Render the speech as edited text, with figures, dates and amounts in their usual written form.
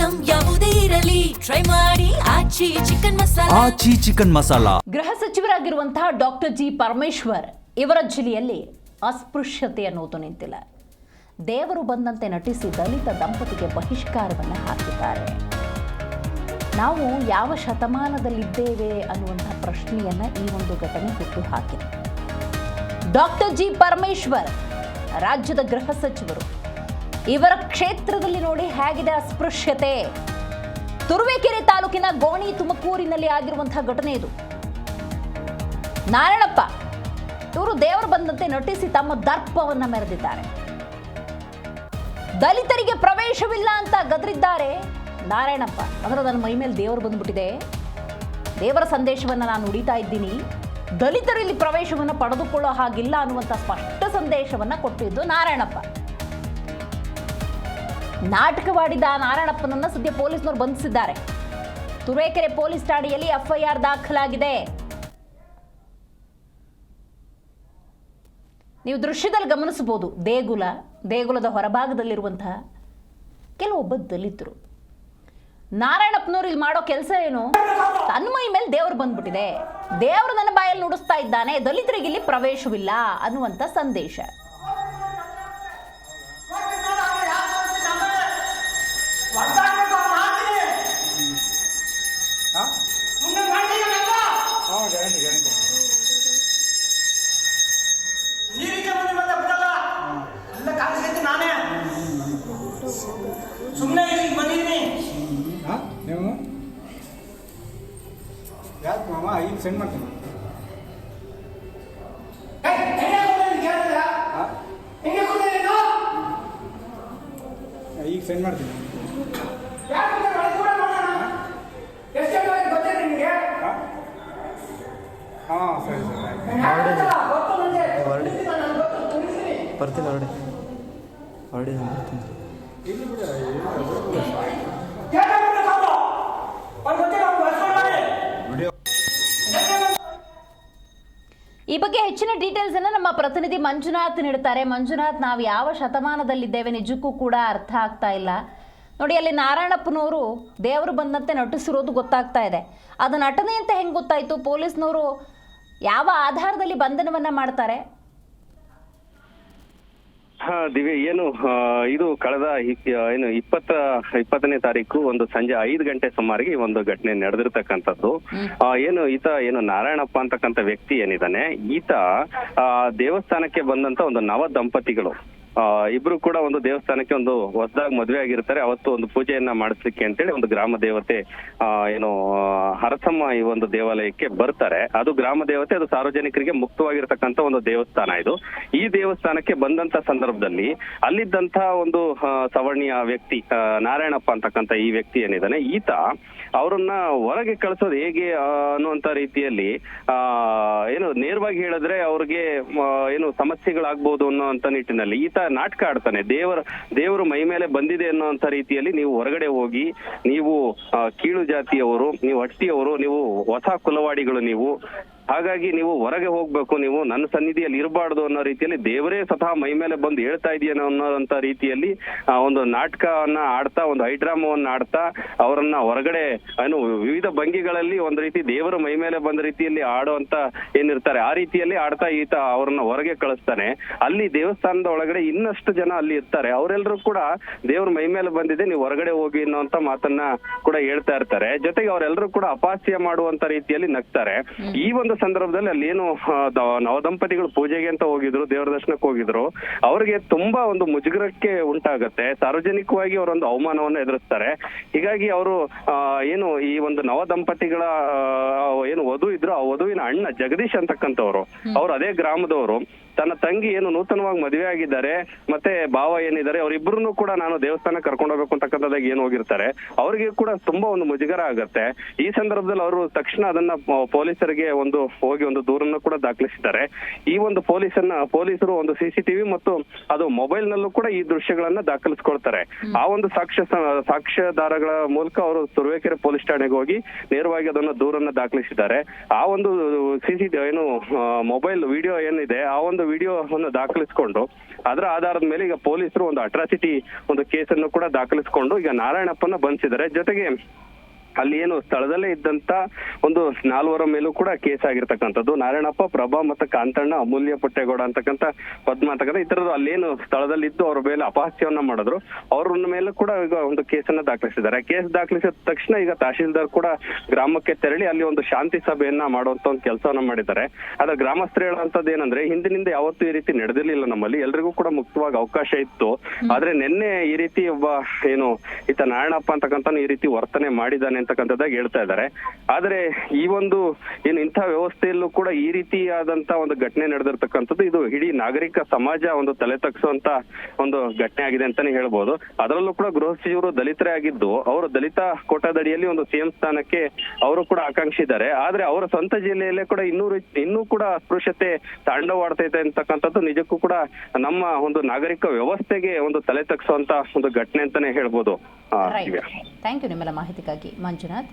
Item ಯಾವುದೇ ಇರಲಿ try ಮಾಡಿ ಆಚಿ ಚಿಕನ್ ಮಸಾಲಾ. ಗೃಹ ಸಚಿವರಾಗಿರುವಂತಹ ಡಾಕ್ಟರ್ ಜಿ ಪರಮೇಶ್ವರ್ ಇವರ ಜಿಲ್ಲೆಯಲ್ಲಿ ಅಸ್ಪೃಶ್ಯತೆ ಅನ್ನೋದು ನಿಂತಿಲ್ಲ. ದೇವರು ಬಂದಂತೆ ನಟಿಸಿ ದಲಿತ ದಂಪತಿಗೆ ಬಹಿಷ್ಕಾರವನ್ನು ಹಾಕಿದ್ದಾರೆ. ನಾವು ಯಾವ ಶತಮಾನದಲ್ಲಿದ್ದೇವೆ ಅನ್ನುವಂತಹ ಪ್ರಶ್ನೆಯನ್ನ ಈ ಒಂದು ಘಟನೆ ಹುಟ್ಟು ಹಾಕಿದೆ. ಡಾಕ್ಟರ್ ಜಿ ಪರಮೇಶ್ವರ್ ರಾಜ್ಯದ ಗೃಹ ಸಚಿವರು. ಇವರ ಕ್ಷೇತ್ರದಲ್ಲಿ ನೋಡಿ ಹೇಗಿದೆ ಅಸ್ಪೃಶ್ಯತೆ. ತುರುವೇಕೆರೆ ತಾಲೂಕಿನ ಗೋಣಿ ತುಮಕೂರಿನಲ್ಲಿ ಆಗಿರುವಂತಹ ಘಟನೆ ಇದು. ನಾರಾಯಣಪ್ಪ ಇವರು ದೇವರು ಬಂದಂತೆ ನಟಿಸಿ ತಮ್ಮ ದರ್ಪವನ್ನ ಮೆರೆದಿದ್ದಾರೆ. ದಲಿತರಿಗೆ ಪ್ರವೇಶವಿಲ್ಲ ಅಂತ ಗದರಿದ್ದಾರೆ ನಾರಾಯಣಪ್ಪ. ಅಂದ್ರೆ ನನ್ನ ಮೈ ಮೇಲೆ ದೇವರು ಬಂದ್ಬಿಟ್ಟಿದೆ, ದೇವರ ಸಂದೇಶವನ್ನು ನಾನು ನುಡಿತಾ ಇದ್ದೀನಿ, ದಲಿತರಲ್ಲಿ ಪ್ರವೇಶವನ್ನು ಪಡೆದುಕೊಳ್ಳೋ ಹಾಗಿಲ್ಲ ಅನ್ನುವಂಥ ಸ್ಪಷ್ಟ ಸಂದೇಶವನ್ನು ಕೊಟ್ಟಿದ್ದು ನಾರಾಯಣಪ್ಪ. ನಾಟಕವಾಡಿದ ನಾರಾಯಣಪ್ಪನನ್ನ ಸದ್ಯ ಪೊಲೀಸ್ನವರು ಬಂಧಿಸಿದ್ದಾರೆ. ತುರುವೇಕೆರೆ ಪೊಲೀಸ್ ಠಾಣೆಯಲ್ಲಿ ಎಫ್ಐಆರ್ ದಾಖಲಾಗಿದೆ. ನೀವು ದೃಶ್ಯದಲ್ಲಿ ಗಮನಿಸಬಹುದು, ದೇಗುಲದ ಹೊರಭಾಗದಲ್ಲಿರುವಂತಹ ಕೆಲವೊಬ್ಬ ದಲಿತರು. ನಾರಾಯಣಪ್ಪನವ್ರು ಇಲ್ಲಿ ಮಾಡೋ ಕೆಲಸ ಏನು? ತನ್ನ ಮೈ ಮೇಲೆ ದೇವರು ಬಂದ್ಬಿಟ್ಟಿದೆ, ದೇವರು ನನ್ನ ಬಾಯಲ್ಲಿ ನುಡಿಸ್ತಾ ಇದ್ದಾನೆ, ದಲಿತರಿಗೆ ಇಲ್ಲಿ ಪ್ರವೇಶವಿಲ್ಲ ಅನ್ನುವಂಥ ಸಂದೇಶ. ಸುಮ್ಮನೆ ಈಗ ಬಂದಿದ್ದೀನಿ. ನೀವು ಯಾಕೆ ಮಾಮ ಈಗ ಸೆಂಡ್ ಮಾಡ್ತೀನಿ. ಈಗ ಸೆಂಡ್ ಮಾಡ್ತೀನಿ. ಹಾಂ ಸರಿ ಬರ್ತೀನಿ ಹೊರಡಿ ಈ ಬಗ್ಗೆ ಹೆಚ್ಚಿನ ಡೀಟೇಲ್ಸ್ ಅನ್ನು ನಮ್ಮ ಪ್ರತಿನಿಧಿ ಮಂಜುನಾಥ್ ನೀಡುತ್ತಾರೆ. ಮಂಜುನಾಥ್, ನಾವು ಯಾವ ಶತಮಾನದಲ್ಲಿದ್ದೇವೆ ನಿಜಕ್ಕೂ ಕೂಡ ಅರ್ಥ ಆಗ್ತಾ ಇಲ್ಲ. ನೋಡಿ, ಅಲ್ಲಿ ನಾರಾಯಣಪ್ಪನವರು ದೇವರು ಬಂದಂತೆ ನಟಿಸಿರೋದು ಗೊತ್ತಾಗ್ತಾ ಇದೆ. ಅದು ನಟನೆ ಅಂತ ಹೆಂಗೆ ಗೊತ್ತಾಯ್ತು? ಪೊಲೀಸ್ನವರು ಯಾವ ಆಧಾರದಲ್ಲಿ ಬಂಧನವನ್ನ ಮಾಡ್ತಾರೆ? ದಿವ್ಯ, ಇದು ಕಳೆದ 20ನೇ ತಾರೀಕು ಒಂದು ಸಂಜೆ 5 ಗಂಟೆ ಸುಮಾರಿಗೆ ಈ ಒಂದು ಘಟನೆ ನಡೆದಿರ್ತಕ್ಕಂಥದ್ದು. ಈತ ನಾರಾಯಣಪ್ಪ ಅಂತಕ್ಕಂಥ ವ್ಯಕ್ತಿ ಏನಿದ್ದಾನೆ, ಈತ ದೇವಸ್ಥಾನಕ್ಕೆ ಬಂದಂತ ಒಂದು ನವ ದಂಪತಿಗಳು ಇಬ್ರು ಕೂಡ ಒಂದು ದೇವಸ್ಥಾನಕ್ಕೆ ಒಂದು ಹೊಸದಾಗಿ ಮದುವೆ ಆಗಿರ್ತಾರೆ. ಅವತ್ತು ಒಂದು ಪೂಜೆಯನ್ನ ಮಾಡಿಸ್ಲಿಕ್ಕೆ ಅಂತೇಳಿ ಒಂದು ಗ್ರಾಮ ದೇವತೆ ಹರಸಮ್ಮ ಈ ಒಂದು ದೇವಾಲಯಕ್ಕೆ ಬರ್ತಾರೆ. ಅದು ಗ್ರಾಮ ದೇವತೆ, ಅದು ಸಾರ್ವಜನಿಕರಿಗೆ ಮುಕ್ತವಾಗಿರ್ತಕ್ಕಂಥ ಒಂದು ದೇವಸ್ಥಾನ ಇದು. ಈ ದೇವಸ್ಥಾನಕ್ಕೆ ಬಂದಂತ ಸಂದರ್ಭದಲ್ಲಿ ಅಲ್ಲಿದ್ದಂತ ಒಂದು ಸವರ್ಣೀಯ ವ್ಯಕ್ತಿ ನಾರಾಯಣಪ್ಪ ಅಂತಕ್ಕಂಥ ಈ ವ್ಯಕ್ತಿ ಏನಿದ್ದಾನೆ, ಈತ ಅವರನ್ನ ಹೊರಗೆ ಕಳಿಸೋದು ಹೇಗೆ ಅನ್ನುವಂತ ರೀತಿಯಲ್ಲಿ ನೇರವಾಗಿ ಹೇಳಿದ್ರೆ ಅವ್ರಿಗೆ ಸಮಸ್ಯೆಗಳಾಗ್ಬೋದು ಅನ್ನೋಂತ ನಿಟ್ಟಿನಲ್ಲಿ ಈತ ನಾಟಕ ಆಡ್ತಾನೆ. ದೇವರು ಮೈ ಮೇಲೆ ಬಂದಿದೆ ಅನ್ನೋಂತ ರೀತಿಯಲ್ಲಿ ನೀವು ಹೊರಗಡೆ ಹೋಗಿ, ನೀವು ಕೀಳು ಜಾತಿಯವರು, ನೀವು ಹಟ್ಟಿಯವರು, ನೀವು ಹೊಸ ಕುಲವಾಡಿಗಳು, ಹಾಗಾಗಿ ನೀವು ಹೊರಗೆ ಹೋಗ್ಬೇಕು, ನೀವು ನನ್ನ ಸನ್ನಿಧಿಯಲ್ಲಿ ಇರಬಾರ್ದು ಅನ್ನೋ ರೀತಿಯಲ್ಲಿ ದೇವರೇ ಸ್ವತಃ ಮೈ ಮೇಲೆ ಬಂದು ಹೇಳ್ತಾ ಇದೆಯೇನೋ ಅನ್ನೋಂತ ರೀತಿಯಲ್ಲಿ ಒಂದು ನಾಟಕವನ್ನ ಆಡ್ತಾ, ಒಂದು ಹೈಡ್ರಾಮವನ್ನ ಆಡ್ತಾ ಅವರನ್ನ ಹೊರಗಡೆ ವಿವಿಧ ಭಂಗಿಗಳಲ್ಲಿ ಒಂದು ರೀತಿ ದೇವರ ಮೈ ಮೇಲೆ ಬಂದ ರೀತಿಯಲ್ಲಿ ಆಡುವಂತ ಏನಿರ್ತಾರೆ ಆ ರೀತಿಯಲ್ಲಿ ಆಡ್ತಾ ಈತ ಅವ್ರನ್ನ ಹೊರಗೆ ಕಳಿಸ್ತಾನೆ. ಅಲ್ಲಿ ದೇವಸ್ಥಾನದ ಒಳಗಡೆ ಇನ್ನಷ್ಟು ಜನ ಅಲ್ಲಿ ಇರ್ತಾರೆ, ಅವರೆಲ್ಲರೂ ಕೂಡ ದೇವ್ರ ಮೈ ಮೇಲೆ ಬಂದಿದೆ, ನೀವು ಹೊರಗಡೆ ಹೋಗಿ ಅನ್ನೋಂತ ಮಾತನ್ನ ಕೂಡ ಹೇಳ್ತಾ ಇರ್ತಾರೆ. ಜೊತೆಗೆ ಅವರೆಲ್ಲರೂ ಕೂಡ ಅಪಹಾಸ್ಯ ಮಾಡುವಂತ ರೀತಿಯಲ್ಲಿ ನಗ್ತಾರೆ. ಈ ಒಂದು ಸಂದರ್ಭದಲ್ಲಿ ಅಲ್ಲಿ ನವದಂಪತಿಗಳು ಪೂಜೆಗೆ ಅಂತ ಹೋಗಿದ್ರು, ದೇವರ ದರ್ಶನಕ್ಕೆ ಹೋಗಿದ್ರು. ಅವ್ರಿಗೆ ತುಂಬಾ ಒಂದು ಮುಜುಗರಕ್ಕೆ ಉಂಟಾಗತ್ತೆ, ಸಾರ್ವಜನಿಕವಾಗಿ ಅವರೊಂದು ಅವಮಾನವನ್ನ ಎದುರಿಸ್ತಾರೆ. ಹೀಗಾಗಿ ಅವರು ಈ ಒಂದು ನವದಂಪತಿಗಳ ವಧು ಇದ್ರು, ಆ ವಧುವಿನ ಅಣ್ಣ ಜಗದೀಶ್ ಅಂತಕ್ಕಂಥವ್ರು, ಅವ್ರು ಅದೇ ಗ್ರಾಮದವರು. ತನ್ನ ತಂಗಿ ನೂತನವಾಗಿ ಮದುವೆ ಆಗಿದ್ದಾರೆ, ಮತ್ತೆ ಭಾವ ಏನಿದ್ದಾರೆ, ಅವರಿಬ್ರು ಕೂಡ ನಾನು ದೇವಸ್ಥಾನ ಕರ್ಕೊಂಡು ಹೋಗ್ಬೇಕು ಅಂತಕ್ಕಂಥದ್ದಾಗಿ ಹೋಗಿರ್ತಾರೆ. ಅವ್ರಿಗೆ ಕೂಡ ತುಂಬಾ ಒಂದು ಮುಜುಗರ ಆಗತ್ತೆ. ಈ ಸಂದರ್ಭದಲ್ಲಿ ಅವರು ತಕ್ಷಣ ಅದನ್ನ ಪೊಲೀಸರಿಗೆ ಹೋಗಿ ಒಂದು ದೂರನ್ನು ಕೂಡ ದಾಖಲಿಸಿದ್ದಾರೆ. ಈ ಒಂದು ಪೊಲೀಸರು ಒಂದು CCTV ಮತ್ತು ಅದು ಮೊಬೈಲ್ ನಲ್ಲೂ ಕೂಡ ಈ ದೃಶ್ಯಗಳನ್ನ ದಾಖಲಿಸ್ಕೊಳ್ತಾರೆ. ಆ ಒಂದು ಸಾಕ್ಷ್ಯಾಧಾರಗಳ ಮೂಲಕ ಅವರು ತುರುವೇಕೆರೆ ಪೊಲೀಸ್ ಠಾಣೆಗೆ ಹೋಗಿ ನೇರವಾಗಿ ಅದನ್ನ ದೂರನ್ನ ದಾಖಲಿಸಿದ್ದಾರೆ. ಆ ಒಂದು ಮೊಬೈಲ್ ವಿಡಿಯೋ ಏನಿದೆ, ಆ ಒಂದು ವಿಡಿಯೋವನ್ನು ದಾಖಲಿಸಿಕೊಂಡು ಅದರ ಆಧಾರದ ಮೇಲೆ ಈಗ ಪೊಲೀಸರು ಒಂದು ಅಟ್ರಾಸಿಟಿ ಒಂದು ಕೇಸನ್ನು ಕೂಡ ದಾಖಲಿಸಿಕೊಂಡು ಈಗ ನಾರಾಯಣಪ್ಪನ ಬಂಧಿಸಿದ್ದಾರೆ. ಜೊತೆಗೆ ಅಲ್ಲಿ ಏನು ಸ್ಥಳದಲ್ಲೇ ಇದ್ದಂತ ಒಂದು 4 ಮೇಲೂ ಕೂಡ ಕೇಸ್ ಆಗಿರ್ತಕ್ಕಂಥದ್ದು. ನಾರಾಯಣಪ್ಪ, ಪ್ರಭಾ ಮತ್ತು ಕಾಂತಣ್ಣ, ಅಮೂಲ್ಯ ಪುಟ್ಟೇಗೌಡ ಅಂತಕ್ಕಂಥ ಪದ್ಮ ಅಂತಕ್ಕಂಥ ಇತರರು ಅಲ್ಲೇನು ಸ್ಥಳದಲ್ಲಿದ್ದು ಅವ್ರ ಮೇಲೆ ಅಪಹಾಸ್ಯವನ್ನ ಮಾಡಿದ್ರು, ಅವ್ರ ಮೇಲೂ ಕೂಡ ಈಗ ಒಂದು ಕೇಸನ್ನ ದಾಖಲಿಸಿದ್ದಾರೆ. ಕೇಸ್ ದಾಖಲಿಸಿದ ತಕ್ಷಣ ಈಗ ತಹಶೀಲ್ದಾರ್ ಕೂಡ ಗ್ರಾಮಕ್ಕೆ ತೆರಳಿ ಅಲ್ಲಿ ಒಂದು ಶಾಂತಿ ಸಭೆಯನ್ನ ಮಾಡುವಂತ ಒಂದು ಕೆಲಸವನ್ನ ಮಾಡಿದ್ದಾರೆ. ಆದ್ರೆ ಗ್ರಾಮಸ್ಥರು ಹೇಳುವಂತದ್ದು ಏನಂದ್ರೆ, ಹಿಂದಿನಿಂದ ಯಾವತ್ತೂ ಈ ರೀತಿ ನಡೆದಿರ್ಲಿಲ್ಲ, ನಮ್ಮಲ್ಲಿ ಎಲ್ರಿಗೂ ಕೂಡ ಮುಕ್ತವಾಗಿ ಅವಕಾಶ ಇತ್ತು. ಆದ್ರೆ ನಿನ್ನೆ ಈ ರೀತಿ ಒಬ್ಬ ಏನು ಈತ ನಾರಾಯಣಪ್ಪ ಅಂತಕ್ಕಂಥ ಈ ರೀತಿ ವರ್ತನೆ ಮಾಡಿದ್ದಾನೆ ಅಂತಕ್ಕಂಥದ್ದಾಗಿ ಹೇಳ್ತಾ ಇದ್ದಾರೆ. ಆದ್ರೆ ಈ ಒಂದು ಏನು ಇಂಥ ವ್ಯವಸ್ಥೆಯಲ್ಲೂ ಕೂಡ ಈ ರೀತಿಯಾದಂತ ಒಂದು ಘಟನೆ ನಡೆದಿರ್ತಕ್ಕಂಥದ್ದು ಇದು ಇಡೀ ನಾಗರಿಕ ಸಮಾಜ ಒಂದು ತಲೆ ತಗ್ಸುವಂತ ಒಂದು ಘಟನೆ ಆಗಿದೆ ಅಂತಾನೆ ಹೇಳ್ಬೋದು. ಅದರಲ್ಲೂ ಕೂಡ ಗೃಹ ಸಚಿವರು ದಲಿತರೇ ಆಗಿದ್ದು, ಅವರು ದಲಿತ ಕೋಟಾದಡಿಯಲ್ಲಿ ಒಂದು ಸಿಎಂ ಸ್ಥಾನಕ್ಕೆ ಅವರು ಕೂಡ ಆಕಾಂಕ್ಷಿದ್ದಾರೆ. ಆದ್ರೆ ಅವರ ಸ್ವಂತ ಜಿಲ್ಲೆಯಲ್ಲೇ ಕೂಡ ಇನ್ನೂ ಕೂಡ ಅಸ್ಪೃಶ್ಯತೆ ತಾಂಡವಾಡ್ತೈತೆ ಅಂತಕ್ಕಂಥದ್ದು ನಿಜಕ್ಕೂ ಕೂಡ ನಮ್ಮ ಒಂದು ನಾಗರಿಕ ವ್ಯವಸ್ಥೆಗೆ ಒಂದು ತಲೆ ತಗ್ಸುವಂತ ಒಂದು ಘಟನೆ ಅಂತಾನೆ ಹೇಳ್ಬೋದು. ಥ್ಯಾಂಕ್ ಯು ನಿಮ್ಮೆಲ್ಲ ಮಾಹಿತಿಗಾಗಿ ಮಂಜುನಾಥ್.